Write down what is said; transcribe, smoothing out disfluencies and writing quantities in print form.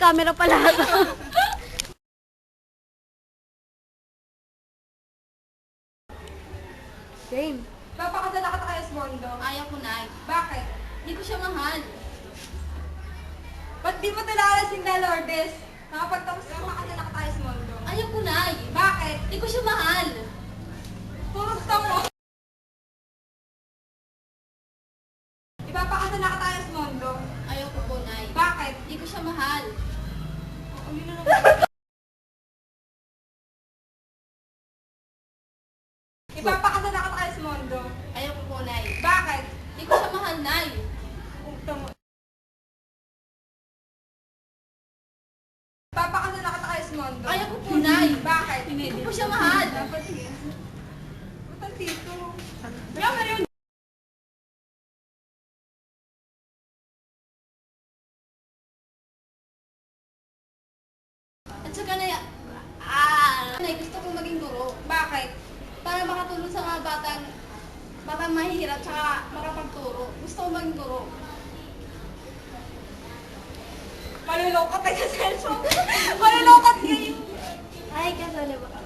camera pala. Jane. Papakasal na ka tayo sa Mondo. Ayaw ko, Nay. Bakit? Hindi ko siya mahal. Ba't di mo talalasing na Lourdes? Nakapagtapos na papakasal na ka tayo sa Mondo. Ayaw ko, Nay. Bakit? Hindi ko siya mahal. Purusta mo. Ipapakasal na ka tayo sa Mondo. Ayaw ko po, Nay. Bakit? Hindi ko siya mahal. Hindi na naman. Ipapakasal na ka tayo sa Mondo. Ayaw ko po, Nay. Bakit? Hindi ko siya mahal, Nay. Purusta mo. Ipapakasal na ka tayo sa Mondo. Ayaw ko po, Nay. Bakit? Hindi ko siya mahal. Dapat yan. Ba't dito? Yaman yun. At saka, Nay, Nay, gusto ko maging guro. Bakit? Para makatulong sa mga batang mahihirap tsaka makapagturo. Gusto ko maging guro. Malulungkot tayo sa cellphone. Malulungkot kayo. Ay, kasali ba?